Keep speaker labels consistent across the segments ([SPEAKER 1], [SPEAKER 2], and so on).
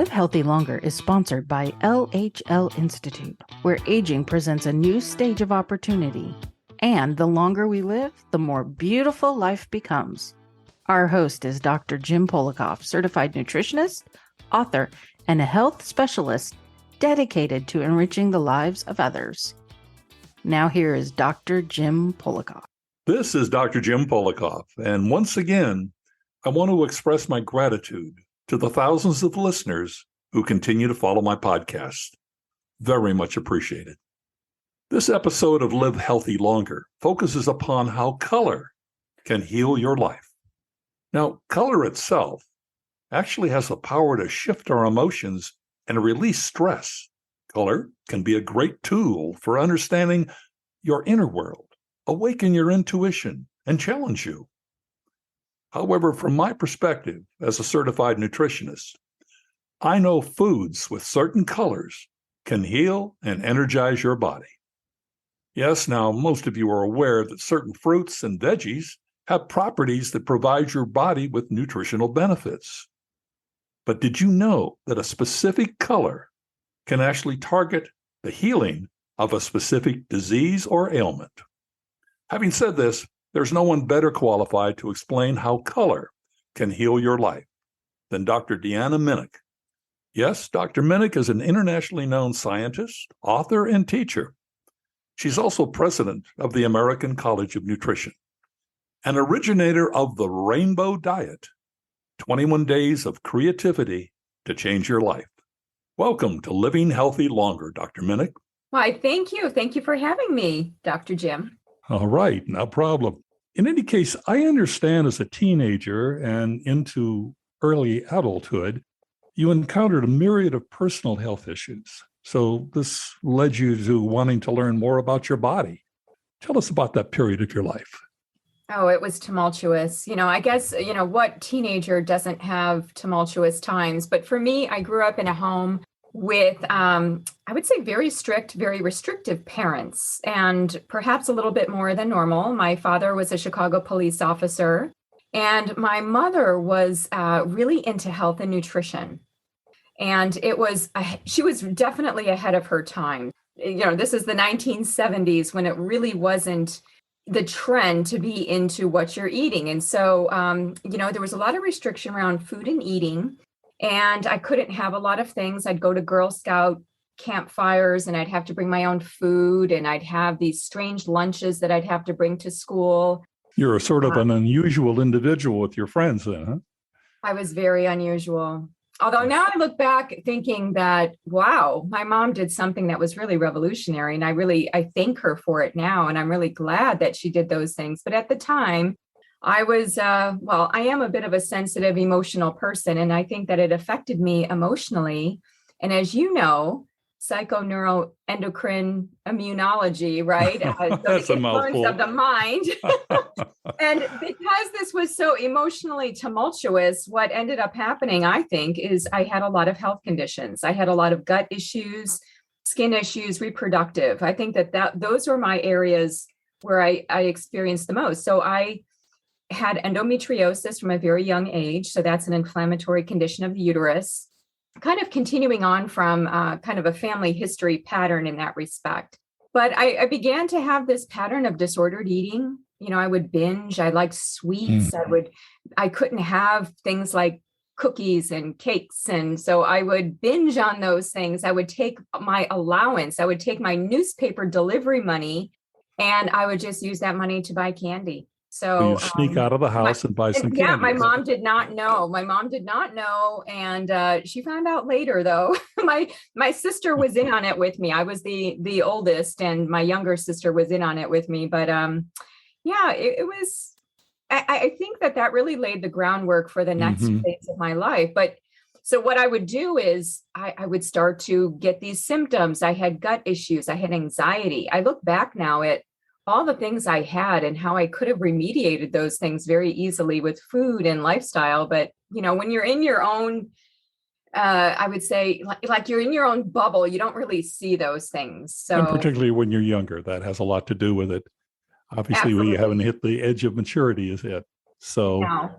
[SPEAKER 1] Live Healthy Longer is sponsored by LHL Institute, where aging presents a new stage of opportunity. And the longer we live, the more beautiful life becomes. Our host is Dr. Jim Polakof, certified nutritionist, author, and a health specialist dedicated to enriching the lives of others. Now here is Dr. Jim Polakof.
[SPEAKER 2] This is Dr. Jim Polakof, and once again, I want to express my gratitude to the thousands of listeners who continue to follow my podcast. Very much appreciated. This episode of Live Healthy Longer focuses upon how color can heal your life. Now, color itself actually has the power to shift our emotions and release stress. Color can be a great tool for understanding your inner world, awaken your intuition, and challenge you. However, from my perspective as a certified nutritionist, I know foods with certain colors can heal and energize your body. Yes, now most of you are aware that certain fruits and veggies have properties that provide your body with nutritional benefits. But did you know that a specific color can actually target the healing of a specific disease or ailment? Having said this, there's no one better qualified to explain how color can heal your life than Dr. Deanna Minich. Yes, Dr. Minich is an internationally known scientist, author, and teacher. She's also president of the American College of Nutrition, an originator of the Rainbow Diet, 21 Days of Creativity to Change Your Life. Welcome to Living Healthy Longer, Dr. Minich.
[SPEAKER 3] Why, thank you. Thank you for having me, Dr. Jim.
[SPEAKER 2] All right, no problem. In any case, I understand as a teenager and into early adulthood, you encountered a myriad of personal health issues. So this led you to wanting to learn more about your body. Tell us about that period of your life.
[SPEAKER 3] Oh, it was tumultuous. I guess, what teenager doesn't have tumultuous times? But for me, I grew up in a home with, I would say, very strict, very restrictive parents, and perhaps a little bit more than normal. My father was a Chicago police officer, and my mother was really into health and nutrition. And she was definitely ahead of her time. This is the 1970s when it really wasn't the trend to be into what you're eating. And so, there was a lot of restriction around food and eating. And I couldn't have a lot of things. I'd go to Girl Scout campfires and I'd have to bring my own food, and I'd have these strange lunches that I'd have to bring to school.
[SPEAKER 2] You're sort of an unusual individual with your friends then, huh?
[SPEAKER 3] I was very unusual. Although now I look back thinking that, wow, my mom did something that was really revolutionary. And I thank her for it now. And I'm really glad that she did those things. But at the time, I was, I am a bit of a sensitive, emotional person, and I think that it affected me emotionally. And as you know, psychoneuroendocrine immunology, right?
[SPEAKER 2] That's a mouthful.
[SPEAKER 3] Of the mind. And because this was so emotionally tumultuous, what ended up happening, I think, is I had a lot of health conditions. I had a lot of gut issues, skin issues, reproductive. I think that those were my areas where I experienced the most. So I had endometriosis from a very young age. So that's an inflammatory condition of the uterus, kind of continuing on from kind of a family history pattern in that respect. But I began to have this pattern of disordered eating. I would binge. I liked sweets. I couldn't have things like cookies and cakes. And so I would binge on those things. I would take my allowance. I would take my newspaper delivery money, and I would just use that money to buy candy. So
[SPEAKER 2] you sneak out of the house and buy some candy.
[SPEAKER 3] Yeah, my mom did not know. And she found out later, though. My sister was in on it with me. I was the oldest, and my younger sister was in on it with me. But it was, I think that really laid the groundwork for the next phase of my life. But so what I would do is I would start to get these symptoms. I had gut issues. I had anxiety. I look back now at all the things I had and how I could have remediated those things very easily with food and lifestyle. But, when you're in your own, I would say, like you're in your own bubble, you don't really see those things. So,
[SPEAKER 2] and particularly when you're younger, that has a lot to do with it. Obviously,
[SPEAKER 3] absolutely.
[SPEAKER 2] when you haven't hit the edge of maturity is it. So,
[SPEAKER 3] No.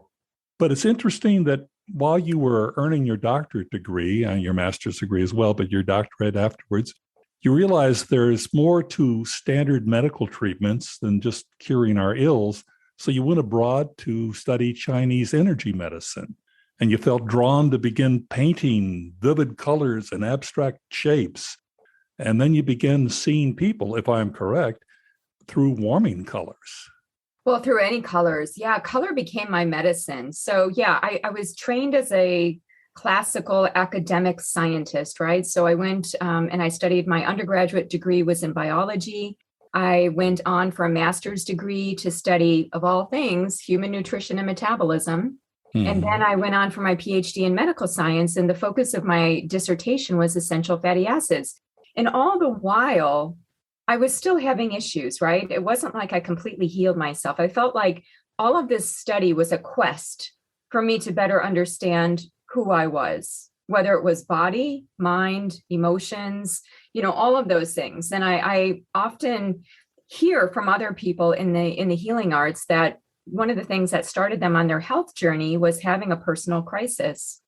[SPEAKER 2] But it's interesting that while you were earning your doctorate degree and your master's degree as well, but your doctorate afterwards, you realized there's more to standard medical treatments than just curing our ills. So you went abroad to study Chinese energy medicine, and you felt drawn to begin painting vivid colors and abstract shapes. And then you began seeing people, if I'm correct, through warming colors.
[SPEAKER 3] Well, through any colors. Yeah, color became my medicine. So yeah, I was trained as a classical academic scientist, right? So I went and I studied, my undergraduate degree was in biology. I went on for a master's degree to study, of all things, human nutrition and metabolism. And then I went on for my PhD in medical science, and the focus of my dissertation was essential fatty acids. And all the while, I was still having issues, right? It wasn't like I completely healed myself. I felt like all of this study was a quest for me to better understand who I was, whether it was body, mind, emotions, all of those things. And I often hear from other people in the healing arts that one of the things that started them on their health journey was having a personal crisis.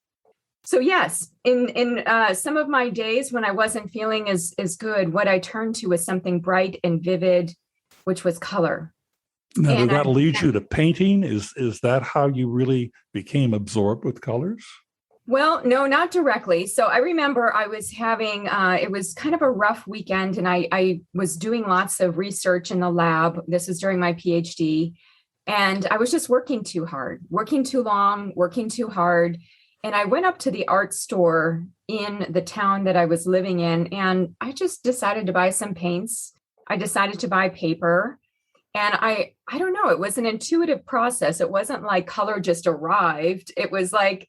[SPEAKER 3] So yes, in some of my days when I wasn't feeling as good, what I turned to was something bright and vivid, which was color.
[SPEAKER 2] Now, did that lead you to painting? Is that how you really became absorbed with colors?
[SPEAKER 3] Well, no, not directly. So I remember I was having, it was kind of a rough weekend, and I was doing lots of research in the lab. This was during my PhD. And I was just working too hard, working too long, working too hard. And I went up to the art store in the town that I was living in, and I just decided to buy some paints. I decided to buy paper. And I don't know, it was an intuitive process. It wasn't like color just arrived. It was like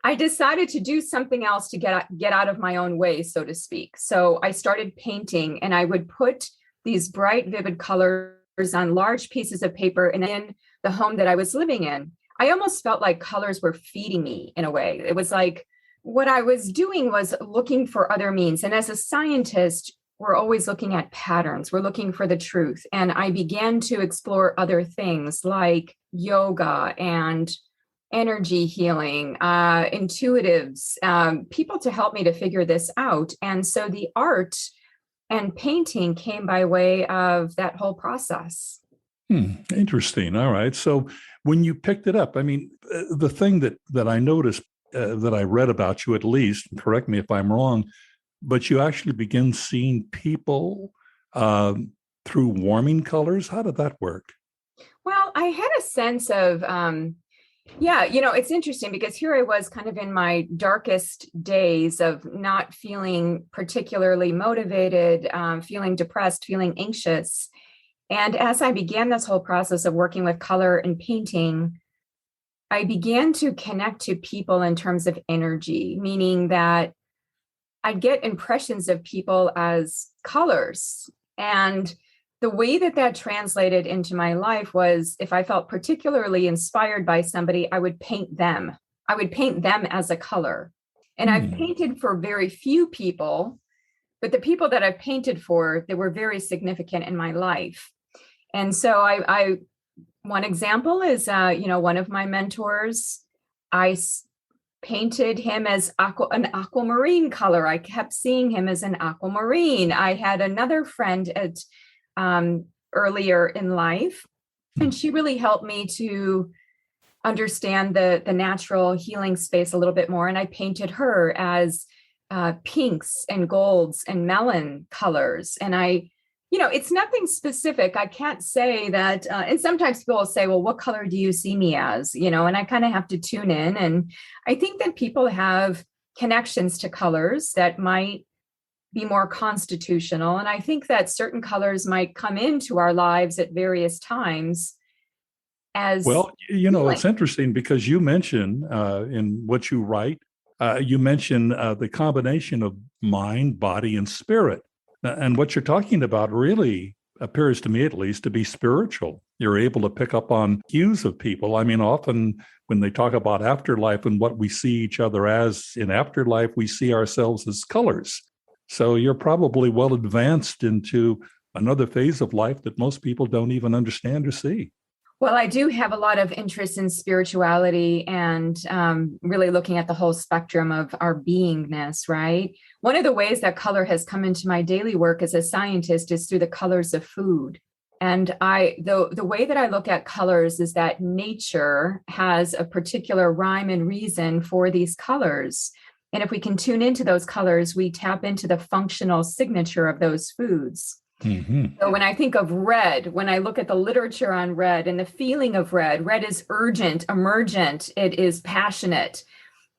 [SPEAKER 3] I decided to do something else to get out of my own way, so to speak. So I started painting, and I would put these bright, vivid colors on large pieces of paper and in the home that I was living in. I almost felt like colors were feeding me in a way. It was like what I was doing was looking for other means. And as a scientist, we're always looking at patterns. We're looking for the truth. And I began to explore other things like yoga and energy healing, intuitives, people to help me to figure this out. And so the art and painting came by way of that whole process.
[SPEAKER 2] Interesting. All right. So when you picked it up, I mean, the thing that I noticed, that I read about you at least, correct me if I'm wrong, but you actually begin seeing people through warming colors. How did that work?
[SPEAKER 3] Well, I had a sense of, it's interesting because here I was kind of in my darkest days of not feeling particularly motivated, feeling depressed, feeling anxious. And as I began this whole process of working with color and painting, I began to connect to people in terms of energy, meaning that I'd get impressions of people as colors. And the way that translated into my life was if I felt particularly inspired by somebody, I would paint them. I would paint them as a color. And I've painted for very few people, but the people that I've painted for, they were very significant in my life. And so I one example is, one of my mentors, I painted him as an aquamarine color. I kept seeing him as an aquamarine. I had another friend at earlier in life, and she really helped me to understand the natural healing space a little bit more. And I painted her as pinks and golds and melon colors. And it's nothing specific. I can't say that. And sometimes people will say, well, what color do you see me as? And I kind of have to tune in. And I think that people have connections to colors that might be more constitutional. And I think that certain colors might come into our lives at various times as
[SPEAKER 2] well. It's interesting because you mention in what you write, you mention the combination of mind, body, and spirit. And what you're talking about really appears to me, at least, to be spiritual. You're able to pick up on cues of people. I mean, often when they talk about afterlife and what we see each other as in afterlife, we see ourselves as colors. So you're probably well advanced into another phase of life that most people don't even understand or see.
[SPEAKER 3] Well, I do have a lot of interest in spirituality and really looking at the whole spectrum of our beingness, right? One of the ways that color has come into my daily work as a scientist is through the colors of food. And the way that I look at colors is that nature has a particular rhyme and reason for these colors. And if we can tune into those colors, we tap into the functional signature of those foods.
[SPEAKER 2] Mm-hmm.
[SPEAKER 3] So when I think of red, when I look at the literature on red and the feeling of red is urgent, emergent, it is passionate.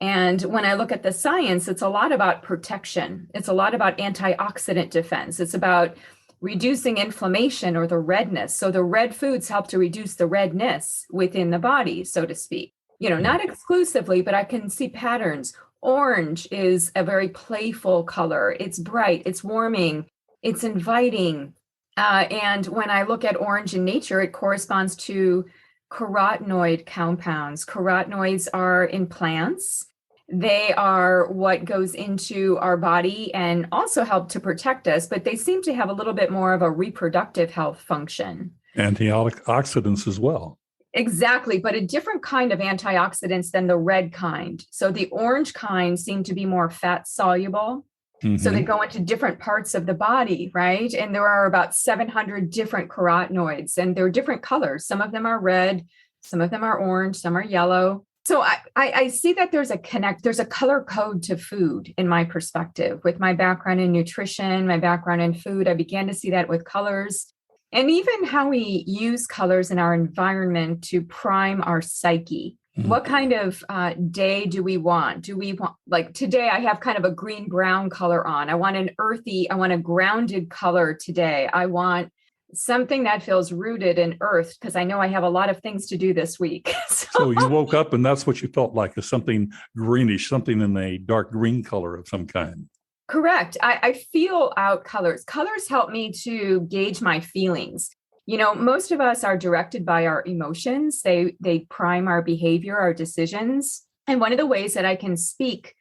[SPEAKER 3] And when I look at the science, it's a lot about protection. It's a lot about antioxidant defense. It's about reducing inflammation or the redness. So the red foods help to reduce the redness within the body, so to speak. Not exclusively, but I can see patterns. Orange is a very playful color. It's bright, it's warming, it's inviting. And when I look at orange in nature, it corresponds to carotenoid compounds. Carotenoids are in plants. They are what goes into our body and also help to protect us, but they seem to have a little bit more of a reproductive health function.
[SPEAKER 2] Antioxidants as well.
[SPEAKER 3] Exactly, but a different kind of antioxidants than the red kind. So the orange kind seem to be more fat soluble. Mm-hmm. So they go into different parts of the body, right? And there are about 700 different carotenoids, and they're different colors. Some of them are red, some of them are orange, some are yellow. So I see that there's a color code to food in my perspective. With my background in nutrition, my background in food, I began to see that with colors. And even how we use colors in our environment to prime our psyche. Mm-hmm. What kind of day do we want? Do we want, like today, I have kind of a green-brown color on. I want a grounded color today. I want something that feels rooted in earth because I know I have a lot of things to do this week.
[SPEAKER 2] So you woke up and that's what you felt like, is something greenish, something in a dark green color of some kind.
[SPEAKER 3] Correct. I feel out colors. Colors help me to gauge my feelings. Most of us are directed by our emotions. They prime our behavior, our decisions. And one of the ways that I can speak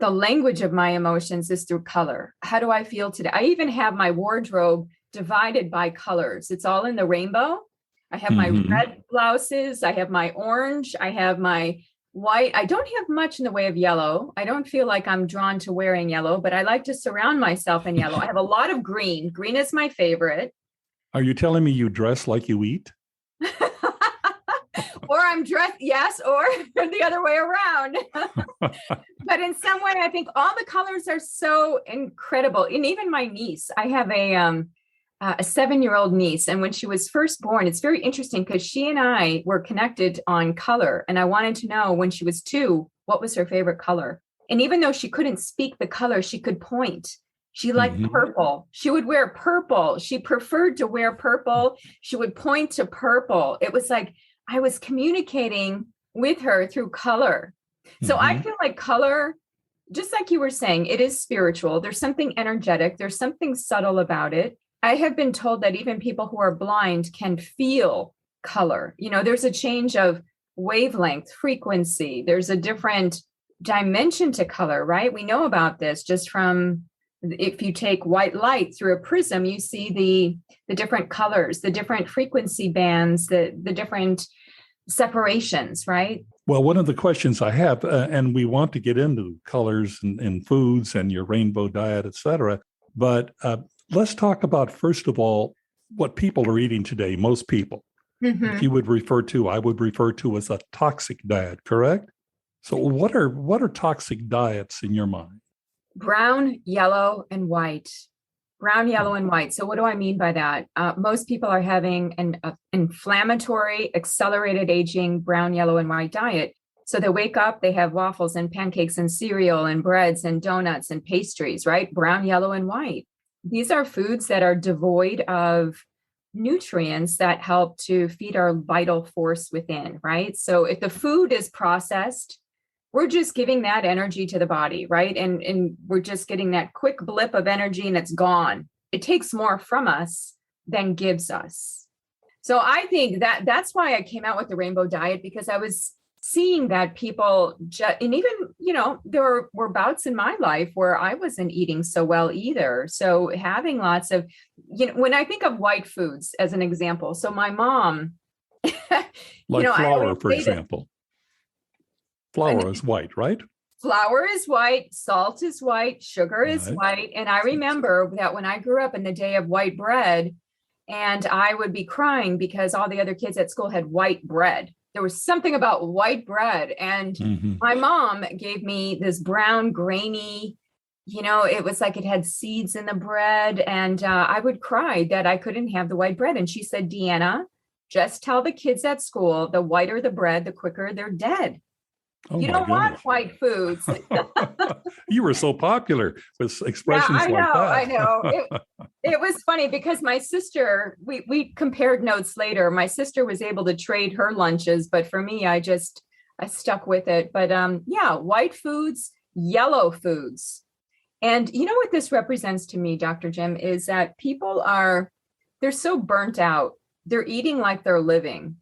[SPEAKER 3] the language of my emotions is through color. How do I feel today? I even have my wardrobe divided by colors. It's all in the rainbow. I have my red blouses. I have my orange. I have my white. I don't have much in the way of yellow. I don't feel like I'm drawn to wearing yellow, but I like to surround myself in yellow. I have a lot of green. Green is my favorite.
[SPEAKER 2] Are you telling me you dress like you eat?
[SPEAKER 3] Or I'm dressed, yes, or the other way around. But in some way, I think all the colors are so incredible. And even my niece, I have a 7-year-old niece. And when she was first born, it's very interesting because she and I were connected on color. And I wanted to know when she was 2, what was her favorite color? And even though she couldn't speak the color, she could point. She liked purple. She would wear purple. She preferred to wear purple. She would point to purple. It was like I was communicating with her through color. So I feel like color, just like you were saying, it is spiritual. There's something energetic. There's something subtle about it. I have been told that even people who are blind can feel color. There's a change of wavelength, frequency. There's a different dimension to color, right? We know about this just from, if you take white light through a prism, you see the different colors, the different frequency bands, the different separations, right?
[SPEAKER 2] Well, one of the questions I have, and we want to get into colors and foods and your rainbow diet, et cetera, but let's talk about, first of all, what people are eating today, most people. If you would I would refer to as a toxic diet, correct? So what are toxic diets in your mind?
[SPEAKER 3] Brown, yellow, and white. Brown, yellow, and white. So what do I mean by that? Most people are having an inflammatory, accelerated aging, brown, yellow, and white diet. So they wake up, they have waffles and pancakes and cereal and breads and donuts and pastries, right? Brown, yellow, and white. These are foods that are devoid of nutrients that help to feed our vital force within, right? So if the food is processed, we're just giving that energy to the body, right? And we're just getting that quick blip of energy and it's gone. It takes more from us than gives us. So I think that's why I came out with the rainbow diet, because I was seeing that people, and even, there were bouts in my life where I wasn't eating so well either. So having lots of, when I think of white foods as an example, so my mom
[SPEAKER 2] Like
[SPEAKER 3] I
[SPEAKER 2] flour,
[SPEAKER 3] always
[SPEAKER 2] for
[SPEAKER 3] say that
[SPEAKER 2] example. Flour is white, right?
[SPEAKER 3] flour is white, salt is white, sugar is
[SPEAKER 2] Right.
[SPEAKER 3] white. And I remember that when I grew up in the day of white bread, and I would be crying because all the other kids at school had white bread. There was something about white bread. And
[SPEAKER 2] Mm-hmm.
[SPEAKER 3] my mom gave me this brown, grainy, it was like it had seeds in the bread. And I would cry that I couldn't have the white bread. And she said, Deanna, just tell the kids at school, the whiter the bread, the quicker they're dead.
[SPEAKER 2] Oh,
[SPEAKER 3] You
[SPEAKER 2] my
[SPEAKER 3] don't want
[SPEAKER 2] goodness.
[SPEAKER 3] white foods.
[SPEAKER 2] You were so popular with
[SPEAKER 3] Yeah,
[SPEAKER 2] expressions
[SPEAKER 3] I
[SPEAKER 2] like
[SPEAKER 3] know.
[SPEAKER 2] that.
[SPEAKER 3] I know. It was funny because my sister, we compared notes later. My sister was able to trade her lunches, but for me, I stuck with it. But yeah, white foods, yellow foods. And you know what this represents to me, Dr. Jim, is that they're so burnt out. They're eating like they're living.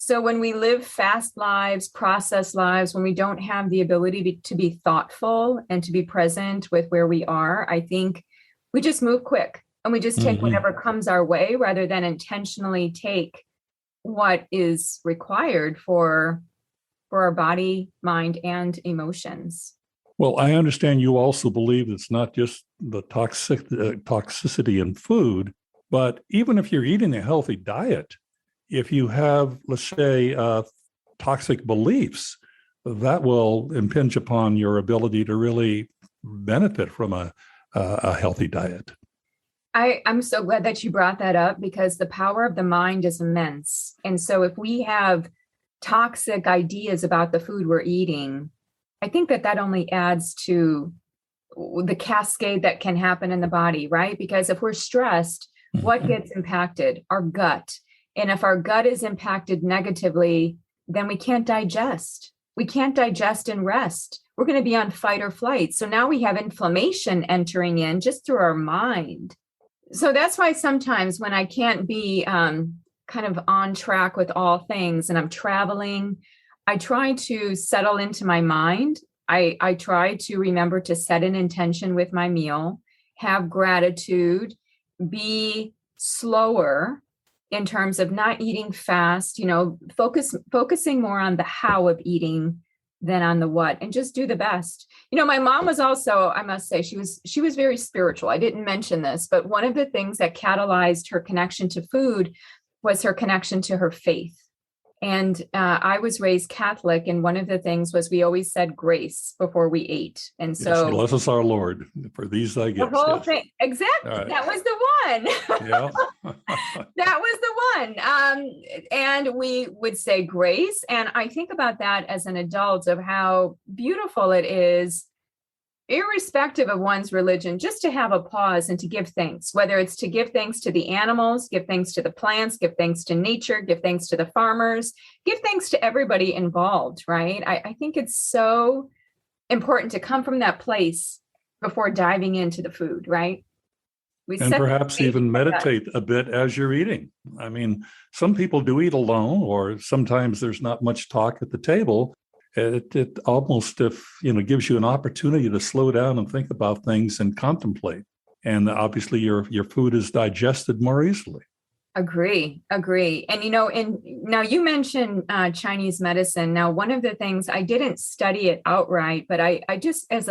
[SPEAKER 3] So when we live fast lives, processed lives, when we don't have the ability to be thoughtful and to be present with where we are, I think we just move quick and we just take
[SPEAKER 2] Mm-hmm.
[SPEAKER 3] whatever comes our way rather than intentionally take what is required for our body, mind, and emotions.
[SPEAKER 2] Well, I understand you also believe it's not just the toxicity in food, but even if you're eating a healthy diet, if you have, let's say, toxic beliefs, that will impinge upon your ability to really benefit from a healthy diet.
[SPEAKER 3] I'm so glad that you brought that up because the power of the mind is immense. And so if we have toxic ideas about the food we're eating, I think that only adds to the cascade that can happen in the body, right? Because if we're stressed, what gets impacted? Our gut. And if our gut is impacted negatively, then we can't digest. We can't digest and rest. We're going to be on fight or flight. So now we have inflammation entering in just through our mind. So that's why sometimes when I can't be kind of on track with all things and I'm traveling, I try to settle into my mind. I try to remember to set an intention with my meal, have gratitude, be slower in terms of not eating fast, focusing more on the how of eating than on the what, and just do the best. My mom was also, I must say, she was very spiritual. I didn't mention this, but one of the things that catalyzed her connection to food was her connection to her faith. And I was raised Catholic, and one of the things was we always said grace before we ate. And so,
[SPEAKER 2] yes, bless us our Lord for these thy gifts.
[SPEAKER 3] The whole
[SPEAKER 2] yes.
[SPEAKER 3] thing, exactly. Right. That was the one.
[SPEAKER 2] Yeah.
[SPEAKER 3] That was the one. And we would say grace. And I think about that as an adult of how beautiful it is, irrespective of one's religion, just to have a pause and to give thanks, whether it's to give thanks to the animals, give thanks to the plants, give thanks to nature, give thanks to the farmers, give thanks to everybody involved, right? I think it's so important to come from that place before diving into the food, right?
[SPEAKER 2] And perhaps even meditate a bit as you're eating. I mean, some people do eat alone, or sometimes there's not much talk at the table. It almost gives you an opportunity to slow down and think about things and contemplate. And obviously your food is digested more easily.
[SPEAKER 3] Agree. And now you mentioned Chinese medicine. Now, one of the things, I didn't study it outright, but I just as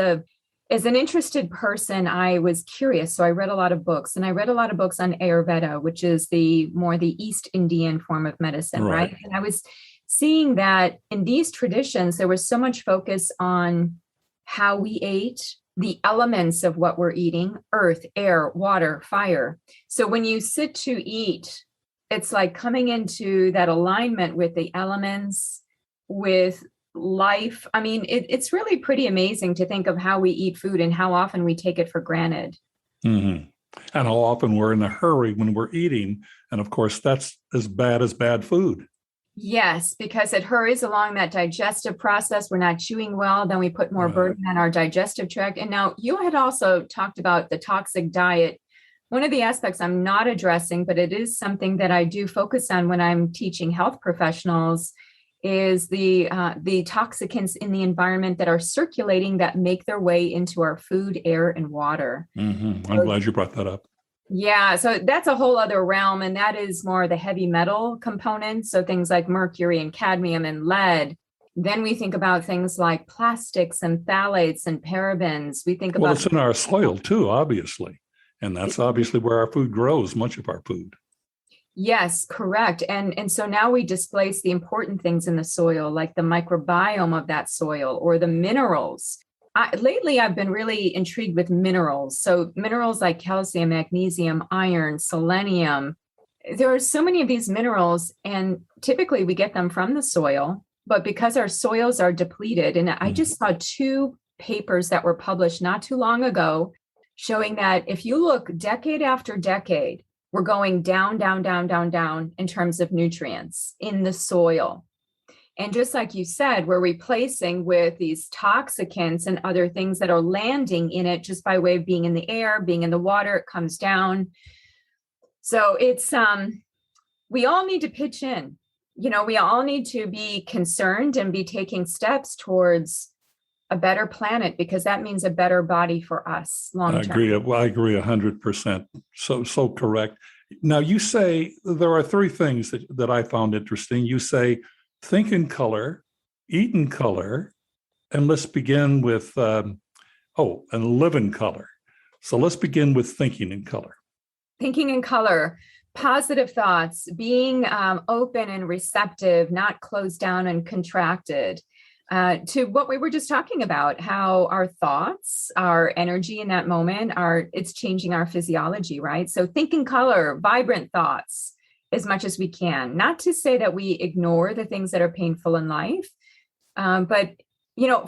[SPEAKER 3] an interested person, I was curious. So I read a lot of books, and I read a lot of books on Ayurveda, which is the East Indian form of medicine, right? And I was seeing that in these traditions, there was so much focus on how we ate, the elements of what we're eating, earth, air, water, fire. So when you sit to eat, it's like coming into that alignment with the elements, with life. I mean, it's really pretty amazing to think of how we eat food and how often we take it for granted.
[SPEAKER 2] Mm-hmm. And how often we're in a hurry when we're eating. And of course, that's as bad food.
[SPEAKER 3] Yes, because it hurries along that digestive process. We're not chewing well. Then we put more burden on our digestive tract. And now you had also talked about the toxic diet. One of the aspects I'm not addressing, but it is something that I do focus on when I'm teaching health professionals, is the toxicants in the environment that are circulating that make their way into our food, air, and water.
[SPEAKER 2] Mm-hmm. I'm glad you brought that up.
[SPEAKER 3] Yeah, so that's a whole other realm, and that is more the heavy metal components. So things like mercury and cadmium and lead. Then we think about things like plastics and phthalates and parabens. We think
[SPEAKER 2] Well,
[SPEAKER 3] about
[SPEAKER 2] it's in our soil too, obviously. And that's obviously where our food grows, much of our food.
[SPEAKER 3] yes, correct. And so now we displace the important things in the soil, like the microbiome of that soil or the minerals. Lately, I've been really intrigued with minerals. So minerals like calcium, magnesium, iron, selenium. There are so many of these minerals, and typically we get them from the soil. But because our soils are depleted, and I just saw two papers that were published not too long ago showing that if you look decade after decade, we're going down, down, down, down, down in terms of nutrients in the soil. And just like you said, we're replacing with these toxicants and other things that are landing in it just by way of being in the air, being in the water, it comes down. So it's we all need to pitch in. We all need to be concerned and be taking steps towards a better planet, because that means a better body for us long term.
[SPEAKER 2] I agree 100%. So correct. Now, you say there are three things that I found interesting. You say, think in color, eat in color, and let's begin with, and live in color. So let's begin with thinking in color.
[SPEAKER 3] Thinking in color, positive thoughts, being open and receptive, not closed down and contracted. To what we were just talking about, how our thoughts, our energy in that moment it's changing our physiology, right? So think in color, vibrant thoughts as much as we can. Not to say that we ignore the things that are painful in life, but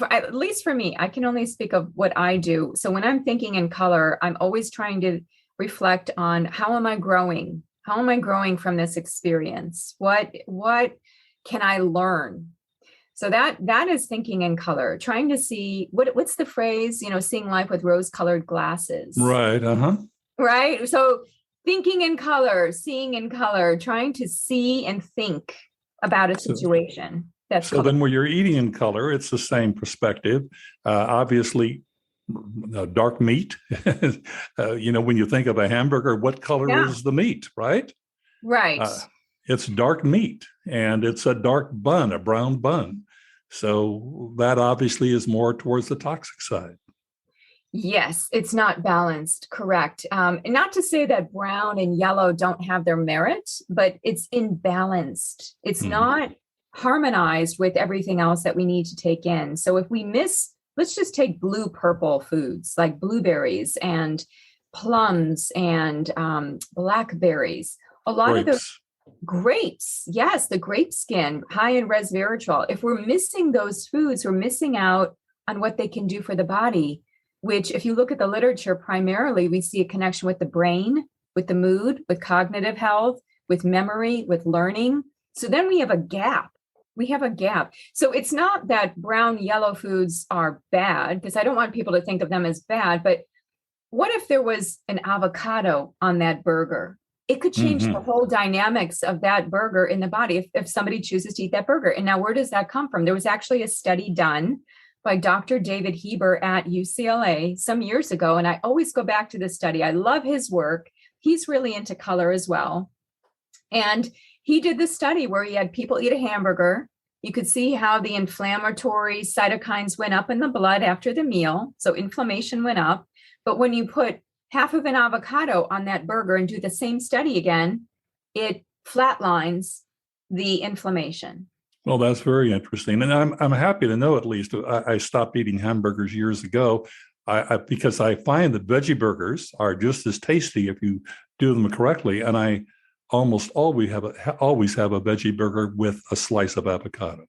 [SPEAKER 3] at least for me, I can only speak of what I do. So when I'm thinking in color, I'm always trying to reflect on how am I growing? How am I growing from this experience? What can I learn? So that is thinking in color, trying to see what's the phrase, seeing life with rose-colored glasses.
[SPEAKER 2] Right.
[SPEAKER 3] Right. So thinking in color, seeing in color, trying to see and think about a situation.
[SPEAKER 2] So then when you're eating in color, it's the same perspective. Obviously, dark meat. When you think of a hamburger, what color is the meat, right?
[SPEAKER 3] Right.
[SPEAKER 2] It's dark meat, and it's a dark bun, a brown bun. So that obviously is more towards the toxic side.
[SPEAKER 3] Yes, it's not balanced. Correct. And not to say that brown and yellow don't have their merit, but it's imbalanced. It's not harmonized with everything else that we need to take in. So if we let's just take blue-purple foods like blueberries and plums and blackberries. A lot of those grapes, yes, the grape skin, high in resveratrol. If we're missing those foods, we're missing out on what they can do for the body, which if you look at the literature, primarily we see a connection with the brain, with the mood, with cognitive health, with memory, with learning. So then we have a gap. So it's not that brown, yellow foods are bad, because I don't want people to think of them as bad, but what if there was an avocado on that burger? It could change the whole dynamics of that burger in the body if somebody chooses to eat that burger. And now where does that come from? There was actually a study done by Dr. David Heber at UCLA some years ago. And I always go back to this study. I love his work. He's really into color as well. And he did this study where he had people eat a hamburger. You could see how the inflammatory cytokines went up in the blood after the meal. So inflammation went up. But when you put half of an avocado on that burger and do the same study again, it flatlines the inflammation.
[SPEAKER 2] Well, that's very interesting. And I'm happy to know, at least, I stopped eating hamburgers years ago because I find that veggie burgers are just as tasty if you do them correctly. And I almost always have a veggie burger with a slice of avocado.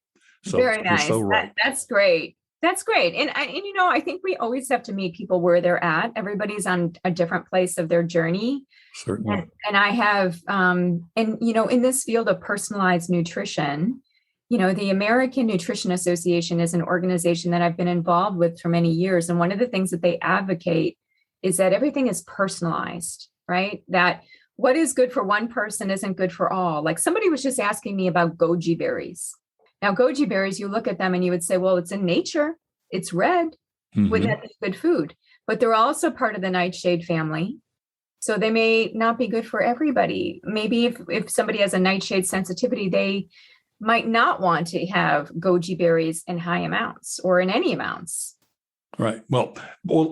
[SPEAKER 2] So
[SPEAKER 3] very nice.
[SPEAKER 2] So right.
[SPEAKER 3] That's great. That's great. And I think we always have to meet people where they're at. Everybody's on a different place of their journey.
[SPEAKER 2] Certainly.
[SPEAKER 3] And I have, in this field of personalized nutrition, the American Nutrition Association is an organization that I've been involved with for many years. And one of the things that they advocate is that everything is personalized, right? That what is good for one person isn't good for all. Like somebody was just asking me about goji berries. Now, goji berries, you look at them and you would say, well, it's in nature. It's red. Wouldn't that be good food? But they're also part of the nightshade family. So they may not be good for everybody. Maybe if somebody has a nightshade sensitivity, they might not want to have goji berries in high amounts or in any amounts.
[SPEAKER 2] Right. Well,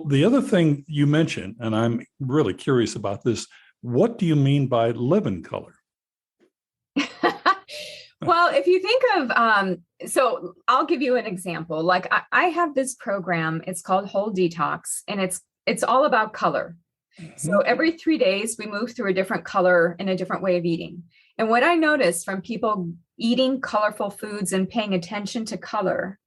[SPEAKER 2] the other thing you mentioned, and I'm really curious about this, what do you mean by live-in color?
[SPEAKER 3] Well, if you think of, so I'll give you an example. Like I have this program, it's called Whole Detox, and it's all about color. So every 3 days, we move through a different color and a different way of eating. And what I noticed from people eating colorful foods and paying attention to color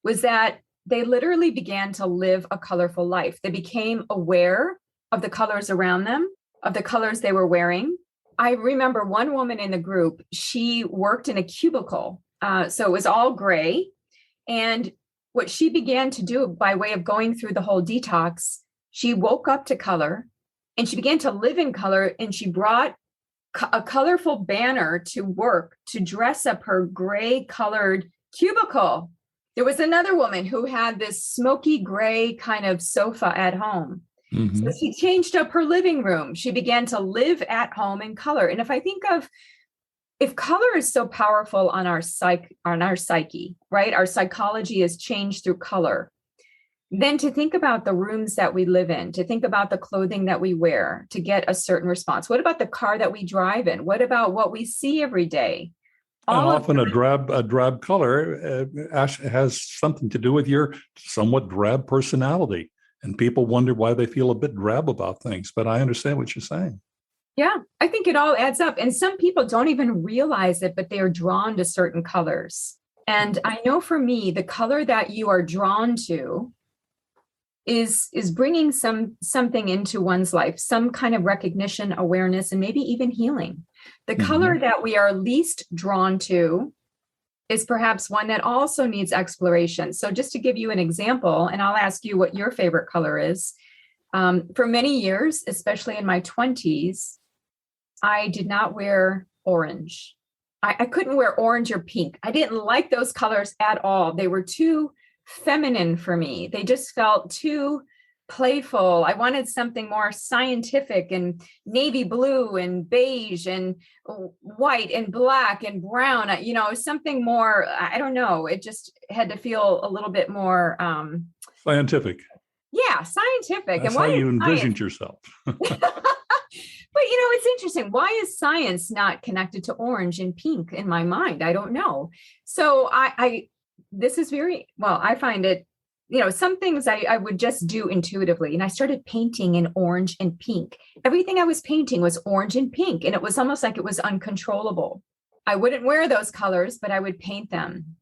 [SPEAKER 3] was that they literally began to live a colorful life. They became aware of the colors around them, of the colors they were wearing. I remember one woman in the group, she worked in a cubicle. So it was all gray. And what she began to do by way of going through the whole detox, she woke up to color and she began to live in color, and she brought a colorful banner to work to dress up her gray colored cubicle. There was another woman who had this smoky gray kind of sofa at home. So she changed up her living room. She began to live at home in color. And if I think of, if color is so powerful on our psyche, right? Our psychology is changed through color. Then to think about the rooms that we live in, to think about the clothing that we wear to get a certain response. What about the car that we drive in? What about what we see every day?
[SPEAKER 2] And often a drab color has something to do with your somewhat drab personality. And people wonder why they feel a bit drab about things. But I understand what you're saying.
[SPEAKER 3] Yeah, I think it all adds up. And some people don't even realize it, but they are drawn to certain colors. And I know for me, the color that you are drawn to is bringing something into one's life, some kind of recognition, awareness, and maybe even healing. The color that we are least drawn to is perhaps one that also needs exploration. So just to give you an example, and I'll ask you what your favorite color is. For many years, especially in my 20s, I did not wear orange. I couldn't wear orange or pink. I didn't like those colors at all. They were too feminine for me. They just felt too playful. I wanted something more scientific and navy blue and beige and white and black and brown, something more, I don't know. It just had to feel a little bit more
[SPEAKER 2] scientific.
[SPEAKER 3] Yeah, scientific.
[SPEAKER 2] That's
[SPEAKER 3] and why
[SPEAKER 2] how you envisioned yourself.
[SPEAKER 3] But it's interesting. Why is science not connected to orange and pink in my mind? I don't know. So this is I find it, some things I would just do intuitively. And I started painting in orange and pink. Everything I was painting was orange and pink. And it was almost like it was uncontrollable. I wouldn't wear those colors, but I would paint them.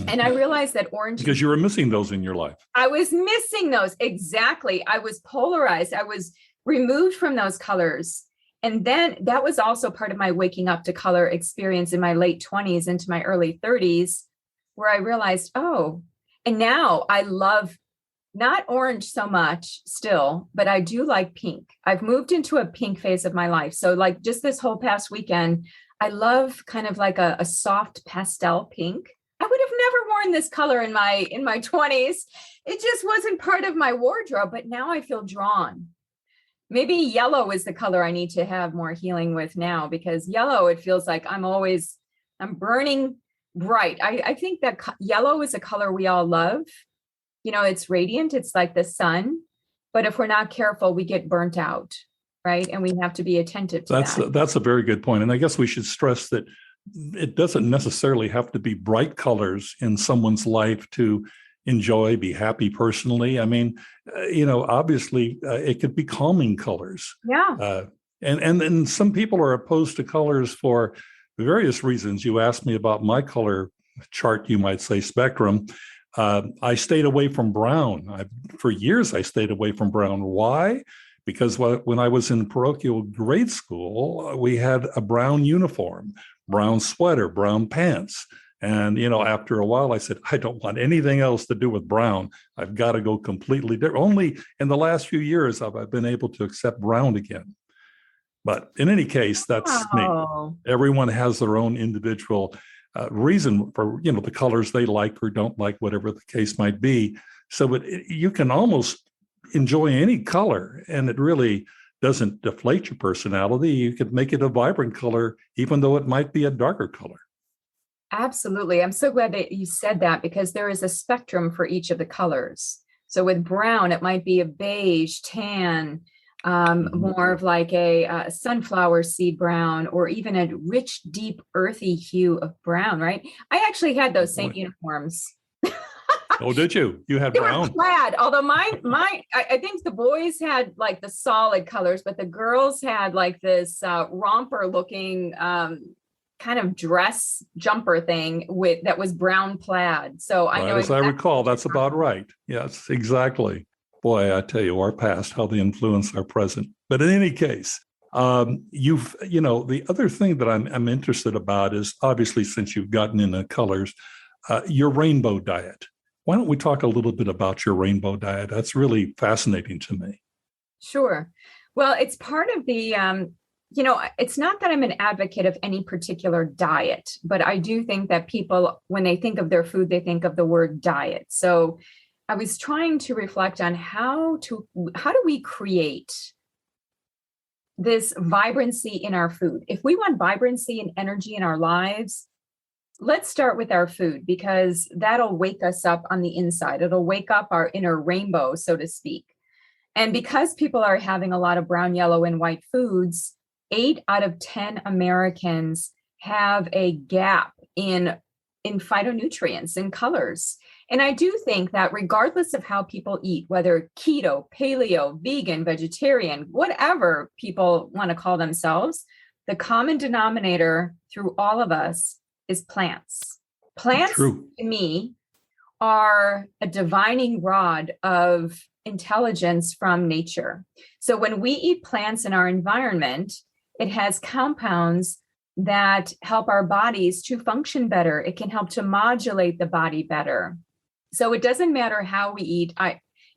[SPEAKER 3] And I realized that orange.
[SPEAKER 2] Because you were missing those in your life.
[SPEAKER 3] I was missing those. Exactly. I was polarized. I was removed from those colors. And then that was also part of my waking up to color experience in my late 20s into my early 30s, where I realized, and now I love not orange so much still, but I do like pink. I've moved into a pink phase of my life. So like just this whole past weekend, I love kind of like a soft pastel pink. I would have never worn this color in my 20s. It just wasn't part of my wardrobe, but now I feel drawn. Maybe yellow is the color I need to have more healing with now, because yellow, it feels like I'm burning bright. I think that yellow is a color we all love. It's radiant. It's like the sun. But if we're not careful, we get burnt out, right? And we have to be attentive to that.
[SPEAKER 2] That's a very good point. And I guess we should stress that it doesn't necessarily have to be bright colors in someone's life to enjoy, be happy personally. I mean, obviously it could be calming colors.
[SPEAKER 3] Yeah.
[SPEAKER 2] And some people are opposed to colors for various reasons. You asked me about my color chart, you might say, spectrum. I stayed away from brown. For years, I stayed away from brown. Why? Because when I was in parochial grade school, we had a brown uniform, brown sweater, brown pants. And, after a while, I said, I don't want anything else to do with brown. I've got to go completely different. Only in the last few years have I been able to accept brown again. But in any case, that's me. Everyone has their own individual reason for, the colors they like or don't like, whatever the case might be. So you can almost enjoy any color, and it really doesn't deflate your personality. You could make it a vibrant color, even though it might be a darker color.
[SPEAKER 3] Absolutely. I'm so glad that you said that, because there is a spectrum for each of the colors. So with brown, it might be a beige, tan, more of like a sunflower seed brown, or even a rich, deep, earthy hue of brown, right? I actually had those same uniforms.
[SPEAKER 2] Oh, did you? You had
[SPEAKER 3] they
[SPEAKER 2] brown.
[SPEAKER 3] were plaid, although I think the boys had like the solid colors, but the girls had like this romper looking kind of dress jumper thing that was brown plaid. So I know
[SPEAKER 2] as I recall, that's about right. Yes, exactly. Boy, I tell you, our past, how they influence our present. But in any case, the other thing that I'm interested about is, obviously, since you've gotten into colors, your rainbow diet. Why don't we talk a little bit about your rainbow diet? That's really fascinating to me.
[SPEAKER 3] Sure. Well, it's part of the, it's not that I'm an advocate of any particular diet, but I do think that people, when they think of their food, they think of the word diet. So I was trying to reflect on how do we create this vibrancy in our food? If we want vibrancy and energy in our lives, let's start with our food, because that'll wake us up on the inside. It'll wake up our inner rainbow, so to speak. And because people are having a lot of brown, yellow, and white foods, 8 out of 10 Americans have a gap in phytonutrients and colors. And I do think that regardless of how people eat, whether keto, paleo, vegan, vegetarian, whatever people want to call themselves, the common denominator through all of us is plants. Plants,
[SPEAKER 2] True.
[SPEAKER 3] To me, are a divining rod of intelligence from nature. So when we eat plants in our environment, it has compounds that help our bodies to function better. It can help to modulate the body better. So it doesn't matter how we eat.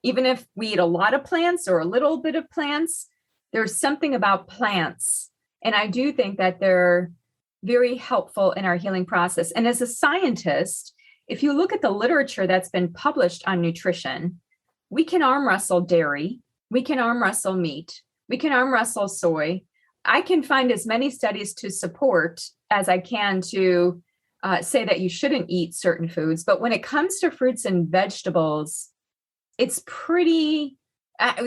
[SPEAKER 3] Even if we eat a lot of plants or a little bit of plants, there's something about plants. And I do think that they're very helpful in our healing process. And as a scientist, if you look at the literature that's been published on nutrition, we can arm wrestle dairy, we can arm wrestle meat, we can arm wrestle soy. I can find as many studies to support as I can to say that you shouldn't eat certain foods. But when it comes to fruits and vegetables, it's pretty,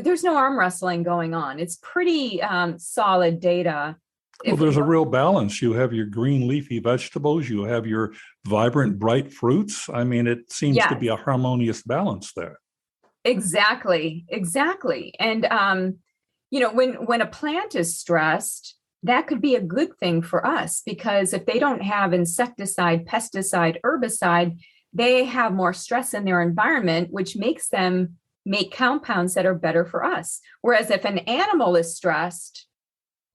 [SPEAKER 3] there's no arm wrestling going on. It's pretty solid data.
[SPEAKER 2] Well, there's a real balance. You have your green leafy vegetables, you have your vibrant, bright fruits. I mean, it seems to be a harmonious balance there.
[SPEAKER 3] Exactly. And, when a plant is stressed, that could be a good thing for us, because if they don't have insecticide, pesticide, herbicide, they have more stress in their environment, which makes them make compounds that are better for us. Whereas if an animal is stressed,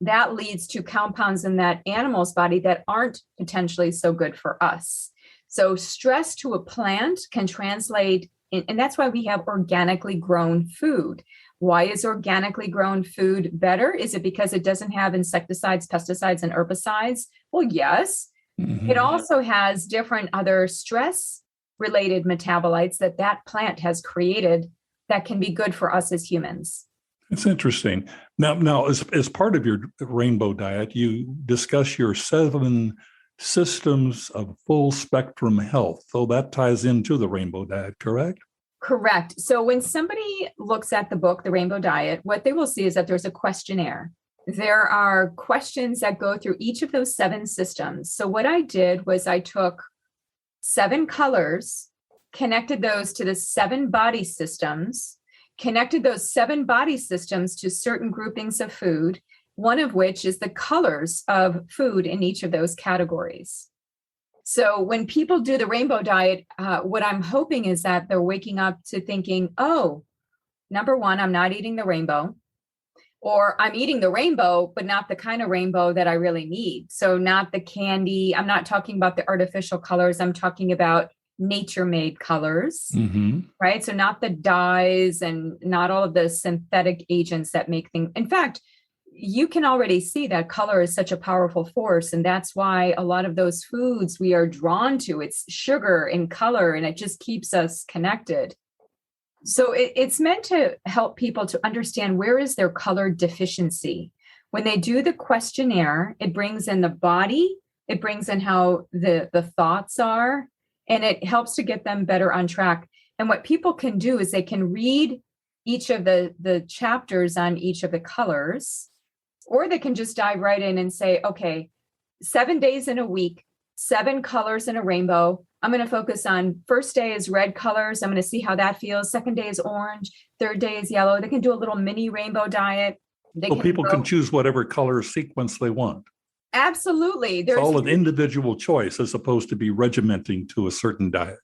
[SPEAKER 3] that leads to compounds in that animal's body that aren't potentially so good for us. So stress to a plant can translate, and that's why we have organically grown food. Why is organically grown food better? Is it because it doesn't have insecticides, pesticides, and herbicides? Well, yes. Mm-hmm. It also has different other stress-related metabolites that plant has created that can be good for us as humans.
[SPEAKER 2] It's interesting. Now, as part of your rainbow diet, you discuss your 7 systems of full spectrum health. So that ties into the rainbow diet, correct?
[SPEAKER 3] Correct. So when somebody looks at the book, The Rainbow Diet, what they will see is that there's a questionnaire. There are questions that go through each of those 7 systems. So what I did was I took 7 colors, connected those to the 7 body systems, connected those 7 body systems to certain groupings of food, one of which is the colors of food in each of those categories. So when people do the rainbow diet, what I'm hoping is that they're waking up to thinking, oh, number one, I'm not eating the rainbow, or I'm eating the rainbow, but not the kind of rainbow that I really need. So not the candy. I'm not talking about the artificial colors. I'm talking about nature-made colors, right? So not the dyes and not all of the synthetic agents that make things. In fact, you can already see that color is such a powerful force. And that's why a lot of those foods we are drawn to, it's sugar and color, and it just keeps us connected. So it's meant to help people to understand where is their color deficiency. When they do the questionnaire, it brings in the body, it brings in how the thoughts are, and it helps to get them better on track. And what people can do is they can read each of the chapters on each of the colors, or they can just dive right in and say, okay, 7 days in a week, 7 colors in a rainbow. I'm going to focus on first day is red colors. I'm going to see how that feels. Second day is orange. Third day is yellow. They can do a little mini rainbow diet.
[SPEAKER 2] So people can choose whatever color sequence they want.
[SPEAKER 3] Absolutely.
[SPEAKER 2] It's all an individual choice as opposed to be regimenting to a certain diet.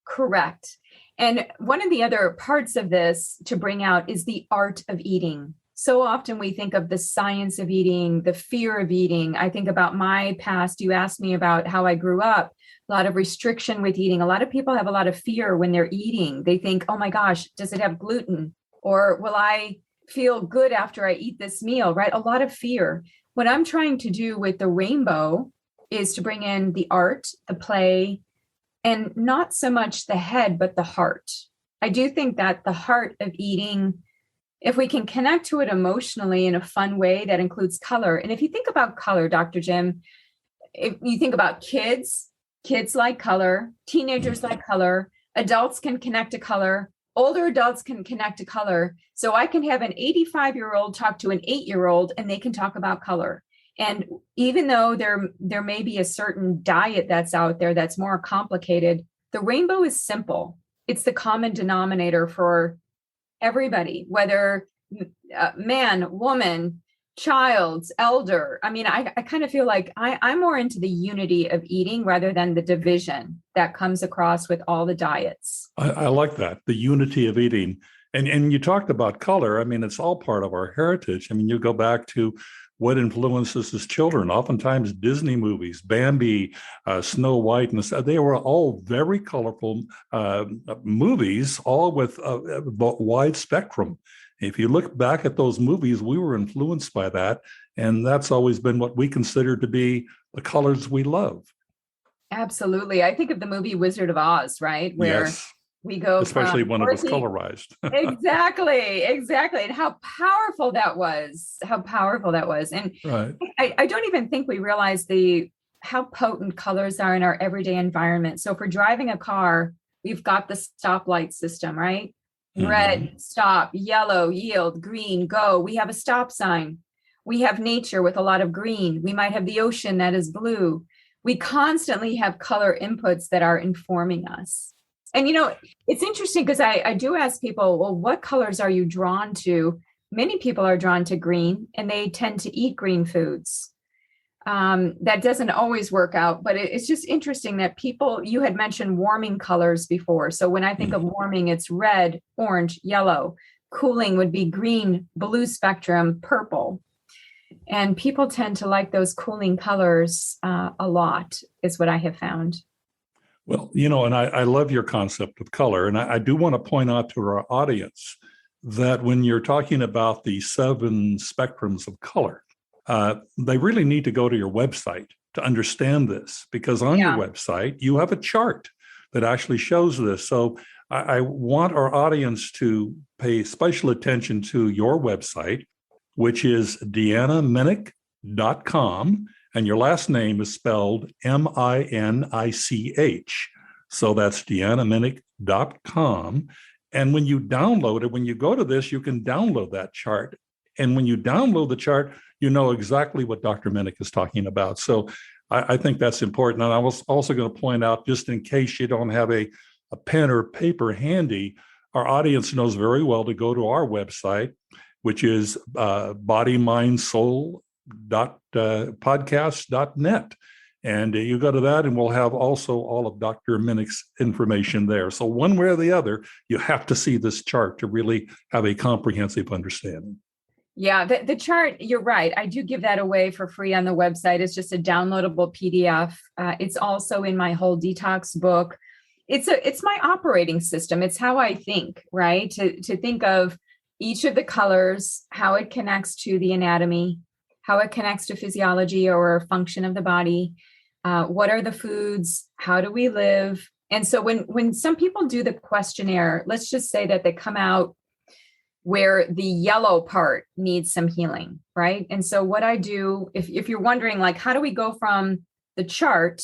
[SPEAKER 3] Correct. And one of the other parts of this to bring out is the art of eating. So often we think of the science of eating, the fear of eating. I think about my past. You asked me about how I grew up, a lot of restriction with eating. A lot of people have a lot of fear when they're eating. They think, oh my gosh, does it have gluten? Or will I feel good after I eat this meal, right? A lot of fear. What I'm trying to do with the rainbow is to bring in the art, the play, and not so much the head, but the heart. I do think that the heart of eating, if we can connect to it emotionally in a fun way that includes color. And if you think about color, Dr. Jim, if you think about kids like color, teenagers like color, adults can connect to color, older adults can connect to color. So I can have an 85-year-old talk to an 8-year-old and they can talk about color. And even though there may be a certain diet that's out there that's more complicated, the rainbow is simple. It's the common denominator for everybody, whether man, woman, child, elder. I mean, I kind of feel like I'm more into the unity of eating rather than the division that comes across with all the diets.
[SPEAKER 2] I like that, the unity of eating. And you talked about color. I mean, it's all part of our heritage. I mean, you go back to what influences us as children. Oftentimes Disney movies, Bambi, Snow White, and they were all very colorful movies, all with a wide spectrum. If you look back at those movies, we were influenced by that. And that's always been what we consider to be the colors we love.
[SPEAKER 3] Absolutely. I think of the movie Wizard of Oz, right? Where
[SPEAKER 2] yes.
[SPEAKER 3] We go
[SPEAKER 2] especially when it was colorized.
[SPEAKER 3] Exactly. And how powerful that was. And
[SPEAKER 2] right.
[SPEAKER 3] I don't even think we realize how potent colors are in our everyday environment. So if we're driving a car, we've got the stoplight system, right? Mm-hmm. Red, stop, yellow, yield, green, go. We have a stop sign. We have nature with a lot of green. We might have the ocean that is blue. We constantly have color inputs that are informing us. And, it's interesting because I do ask people, well, what colors are you drawn to? Many people are drawn to green and they tend to eat green foods. That doesn't always work out, but it's just interesting that you had mentioned warming colors before. So when I think of warming, it's red, orange, yellow. Cooling would be green, blue spectrum, purple. And people tend to like those cooling colors a lot, is what I have found.
[SPEAKER 2] Well, and I love your concept of color. And I do want to point out to our audience that when you're talking about the 7 spectrums of color, they really need to go to your website to understand this, because on your website, you have a chart that actually shows this. So I want our audience to pay special attention to your website, which is deannaminich.com. And your last name is spelled Minich. So that's deannaminich.com. And when you download it, when you go to this, you can download that chart. And when you download the chart, you know exactly what Dr. Minich is talking about. So I think that's important. And I was also going to point out, just in case you don't have a pen or paper handy, our audience knows very well to go to our website, which is bodymindsoul.podcast.net. And you go to that and we'll have also all of Dr. Minich's information there. So one way or the other, you have to see this chart to really have a comprehensive understanding.
[SPEAKER 3] Yeah, the chart, you're right. I do give that away for free on the website. It's just a downloadable PDF. It's also in my whole detox book. It's my operating system. It's how I think, right? To think of each of the colors, how it connects to the anatomy, how it connects to physiology or function of the body. What are the foods? How do we live? And so when some people do the questionnaire, let's just say that they come out where the yellow part needs some healing, right? And so what I do, if you're wondering, like, how do we go from the chart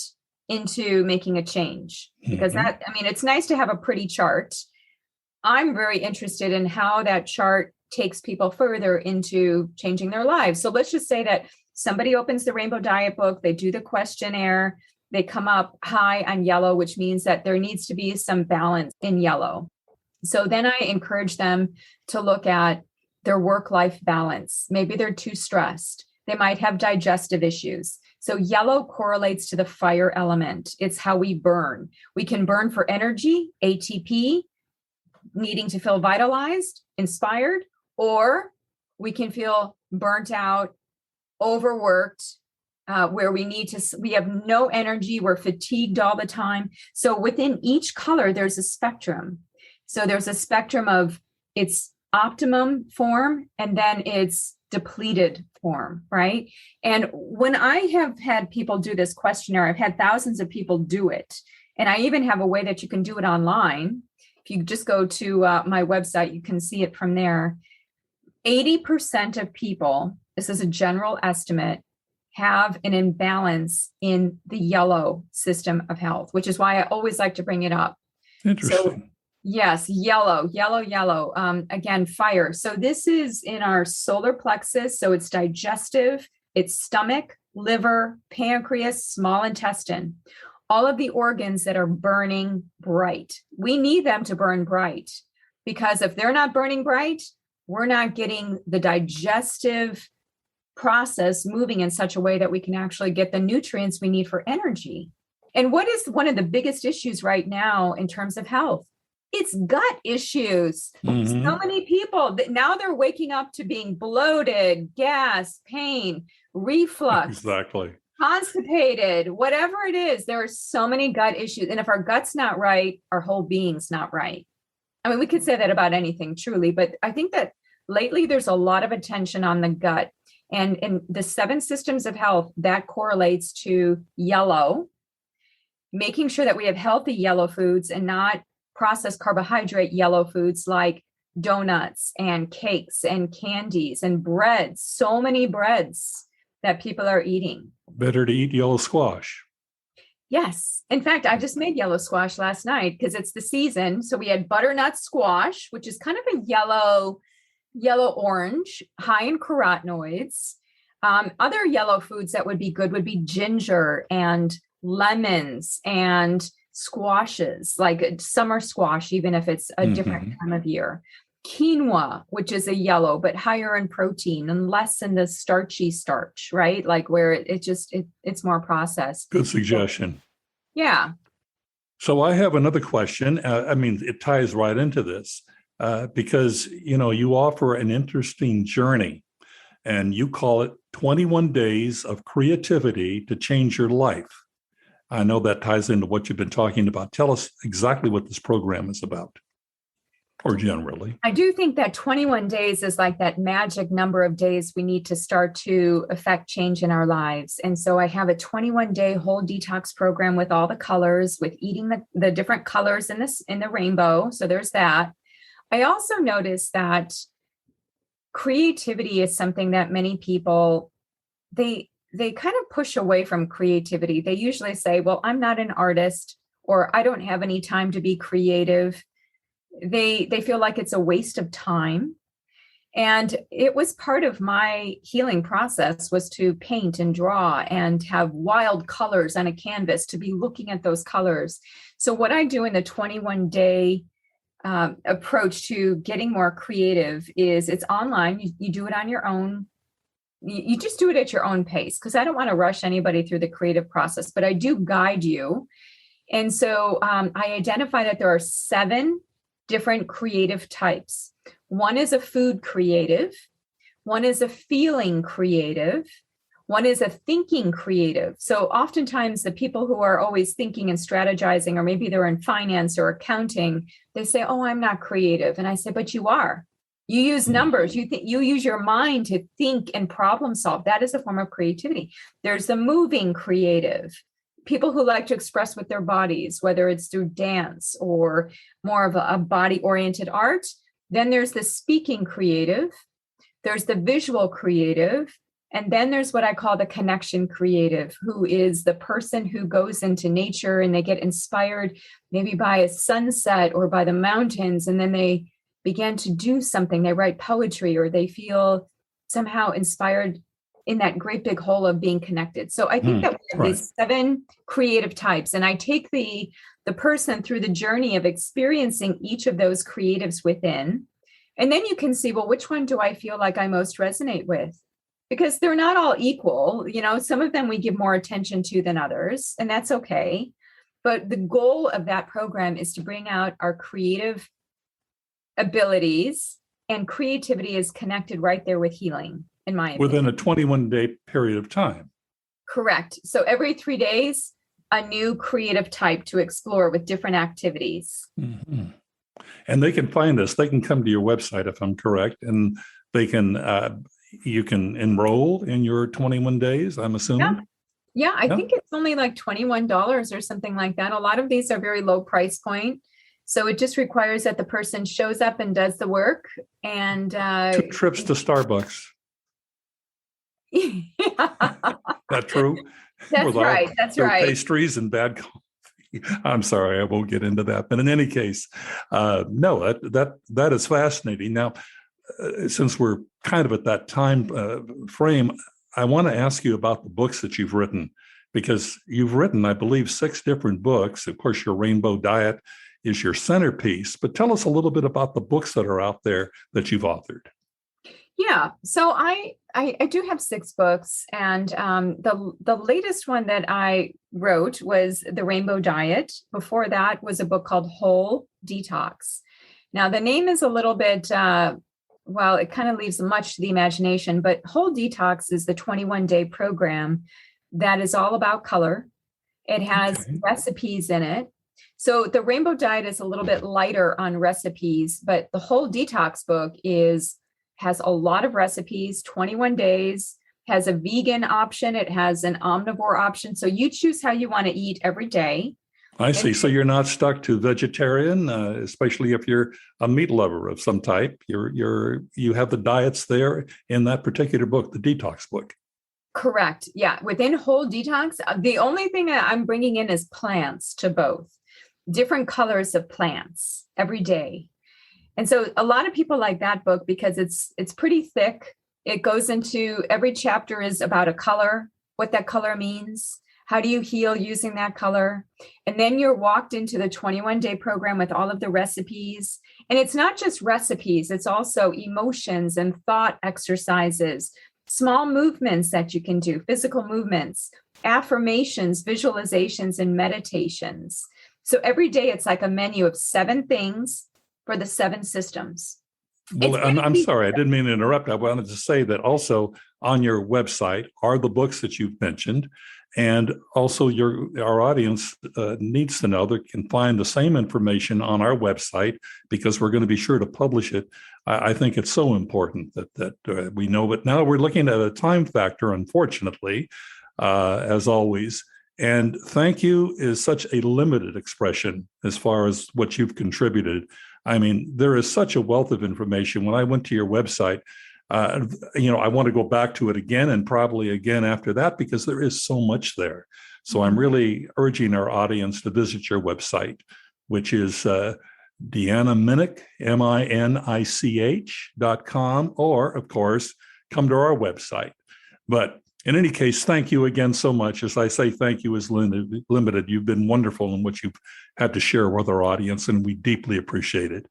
[SPEAKER 3] into making a change? Because it's nice to have a pretty chart. I'm very interested in how that chart takes people further into changing their lives. So let's just say that somebody opens the Rainbow Diet book, they do the questionnaire, they come up high on yellow, which means that there needs to be some balance in yellow. So then I encourage them to look at their work-life balance. Maybe they're too stressed. They might have digestive issues. So yellow correlates to the fire element. It's how we burn. We can burn for energy, ATP, needing to feel vitalized, inspired, or we can feel burnt out, overworked, where we have no energy, we're fatigued all the time. So within each color, there's a spectrum. So there's a spectrum of its optimum form, and then its depleted form, right? And when I have had people do this questionnaire, I've had thousands of people do it. And I even have a way that you can do it online. If you just go to my website, you can see it from there. 80% of people, this is a general estimate, have an imbalance in the yellow system of health, which is why I always like to bring it up.
[SPEAKER 2] Interesting.
[SPEAKER 3] So, yes, yellow. Again, fire. So this is in our solar plexus. So it's digestive, it's stomach, liver, pancreas, small intestine, all of the organs that are burning bright. We need them to burn bright, because if they're not burning bright, we're not getting the digestive process moving in such a way that we can actually get the nutrients we need for energy. And what is one of the biggest issues right now in terms of health? It's gut issues.
[SPEAKER 2] Mm-hmm.
[SPEAKER 3] So many people now they're waking up to being bloated, gas, pain, reflux,
[SPEAKER 2] Exactly,
[SPEAKER 3] constipated, whatever it is. There are so many gut issues. And if our gut's not right, our whole being's not right. I mean, we could say that about anything, truly, but I think that lately there's a lot of attention on the gut. And in the 7 systems of health, that correlates to yellow, making sure that we have healthy yellow foods and not processed carbohydrate yellow foods like donuts and cakes and candies and breads. So many breads that people are eating.
[SPEAKER 2] better to eat yellow squash.
[SPEAKER 3] Yes. In fact, I just made yellow squash last night because it's the season. So we had butternut squash, which is kind of a yellow orange, high in carotenoids. Other yellow foods that would be good would be ginger and lemons and squashes, like summer squash, even if it's a different time of year. Quinoa, which is a yellow, but higher in protein and less in the starchy starch, right? Like where it's more processed.
[SPEAKER 2] Good suggestion.
[SPEAKER 3] Yeah.
[SPEAKER 2] So I have another question. It ties right into this because, you offer an interesting journey and you call it 21 Days of Creativity to Change Your Life. I know that ties into what you've been talking about. Tell us exactly what this program is about, or generally.
[SPEAKER 3] I do think that 21 days is like that magic number of days we need to start to affect change in our lives. And so I have a 21-day whole detox program with all the colors, with eating the different colors in the rainbow. So there's that. I also noticed that creativity is something that many people, they kind of push away from creativity. They usually say, well, I'm not an artist, or I don't have any time to be creative. They feel like it's a waste of time. And it was part of my healing process was to paint and draw and have wild colors on a canvas, to be looking at those colors. So what I do in the 21-day approach to getting more creative is it's online. You do it on your own. You just do it at your own pace, because I don't want to rush anybody through the creative process, but I do guide you. And so I identify that there are 7 different creative types. One is a food creative. One is a feeling creative. One is a thinking creative. So oftentimes the people who are always thinking and strategizing, or maybe they're in finance or accounting, they say, oh, I'm not creative. And I say, but you are. You use numbers. You use your mind to think and problem solve. That is a form of creativity. There's the moving creative. people who like to express with their bodies, whether it's through dance or more of a body-oriented art. Then there's the speaking creative, there's the visual creative, and then there's what I call the connection creative, who is the person who goes into nature and they get inspired maybe by a sunset or by the mountains, and then they begin to do something. They write poetry, or they feel somehow inspired in that great big whole of being connected. So I think that we have these 7 creative types, and I take the person through the journey of experiencing each of those creatives within. And then you can see, well, which one do I feel like I most resonate with? Because they're not all equal. Some of them we give more attention to than others, and that's okay. But the goal of that program is to bring out our creative abilities, and creativity is connected right there with healing, in my opinion.
[SPEAKER 2] Within a 21-day period of time.
[SPEAKER 3] Correct. So every 3 days, a new creative type to explore with different activities.
[SPEAKER 2] Mm-hmm. And they can find us. They can come to your website, if I'm correct, and they can. You can enroll in your 21 days, I'm assuming.
[SPEAKER 3] Yeah, I think it's only like $21 or something like that. A lot of these are very low price point. So it just requires that the person shows up and does the work. And
[SPEAKER 2] 2 trips to Starbucks. That true?
[SPEAKER 3] That's right. That's right.
[SPEAKER 2] Pastries and bad coffee. I'm sorry, I won't get into that. But in any case, no, that is fascinating. Now, since we're kind of at that time frame, I want to ask you about the books that you've written, because you've written, I believe, 6 different books. Of course, your Rainbow Diet is your centerpiece, but tell us a little bit about the books that are out there that you've authored.
[SPEAKER 3] Yeah, so I do have 6 books, and the latest one that I wrote was The Rainbow Diet. Before that was a book called Whole Detox. Now, the name is a little bit, it kind of leaves much to the imagination, but Whole Detox is the 21-day program that is all about color. It has recipes in it. So the Rainbow Diet is a little bit lighter on recipes, but the Whole Detox book has a lot of recipes, 21 days, has a vegan option. It has an omnivore option. So you choose how you want to eat every day.
[SPEAKER 2] I see. So you're not stuck to vegetarian, especially if you're a meat lover of some type. You have the diets there in that particular book, the detox book.
[SPEAKER 3] Correct. Yeah. Within Whole Detox, the only thing I'm bringing in is plants to both. Different colors of plants every day. And so a lot of people like that book because it's pretty thick. It goes into, every chapter is about a color, what that color means. How do you heal using that color? And then you're walked into the 21-day program with all of the recipes. And it's not just recipes, it's also emotions and thought exercises, small movements that you can do, physical movements, affirmations, visualizations, and meditations. So every day it's like a menu of 7 things for the 7 systems.
[SPEAKER 2] Well, I'm sorry, I didn't mean to interrupt. I wanted to say that also on your website are the books that you've mentioned. And also our audience needs to know they can find the same information on our website because we're going to be sure to publish it. I think it's so important that we know. But now we're looking at a time factor, unfortunately, as always. And thank you is such a limited expression as far as what you've contributed. I mean, there is such a wealth of information. When I went to your website, I want to go back to it again and probably again after that because there is so much there. So I'm really urging our audience to visit your website, which is Deanna Minich, MINICH.com, or of course, come to our website. But in any case, thank you again so much. As I say, thank you is limited. You've been wonderful in what you've had to share with our audience, and we deeply appreciate it.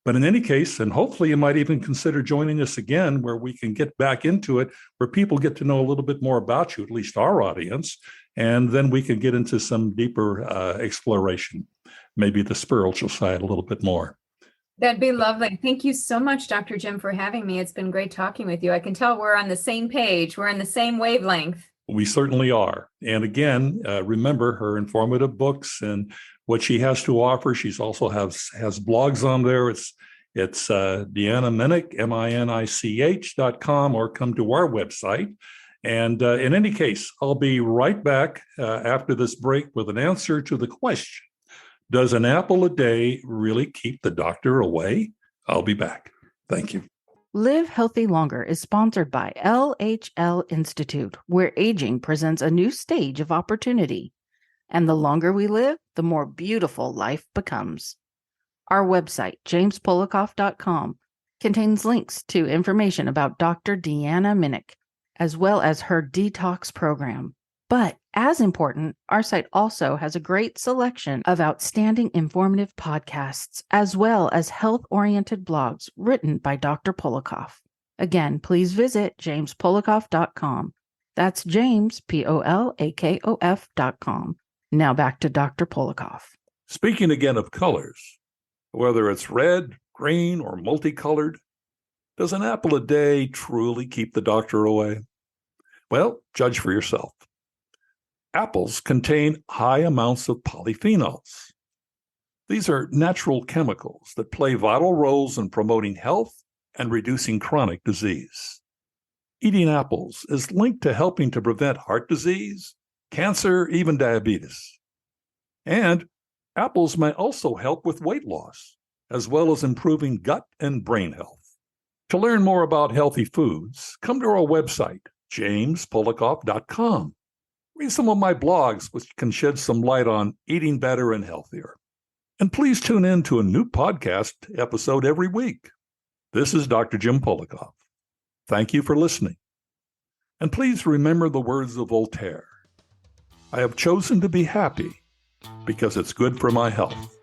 [SPEAKER 2] But in any case, and hopefully you might even consider joining us again where we can get back into it, where people get to know a little bit more about you, at least our audience, and then we can get into some deeper exploration, maybe the spiritual side a little bit more.
[SPEAKER 3] That'd be lovely. Thank you so much, Dr. Jim, for having me. It's been great talking with you. I can tell we're on the same page. We're in the same wavelength.
[SPEAKER 2] We certainly are. And again, remember her informative books and what she has to offer. She's also has blogs on there. It's Deanna Minich, MINICH.com, or come to our website And in any case, I'll be right back after this break with an answer to the question, does an apple a day really keep the doctor away? I'll be back. Thank you.
[SPEAKER 1] Live Healthy Longer is sponsored by LHL Institute, where aging presents a new stage of opportunity. And the longer we live, the more beautiful life becomes. Our website, jamespolakof.com, contains links to information about Dr. Deanna Minich, as well as her detox program. But as important, our site also has a great selection of outstanding informative podcasts, as well as health-oriented blogs written by Dr. Polakof. Again, please visit jamespolakof.com. That's James, Polakof.com. Now back to Dr. Polakof.
[SPEAKER 2] Speaking again of colors, whether it's red, green, or multicolored, does an apple a day truly keep the doctor away? Well, judge for yourself. Apples contain high amounts of polyphenols. These are natural chemicals that play vital roles in promoting health and reducing chronic disease. Eating apples is linked to helping to prevent heart disease, cancer, even diabetes. And apples may also help with weight loss, as well as improving gut and brain health. To learn more about healthy foods, come to our website, jamespolakof.com. Read some of my blogs, which can shed some light on eating better and healthier. And please tune in to a new podcast episode every week. This is Dr. Jim Polakof. Thank you for listening. And please remember the words of Voltaire. I have chosen to be happy because it's good for my health.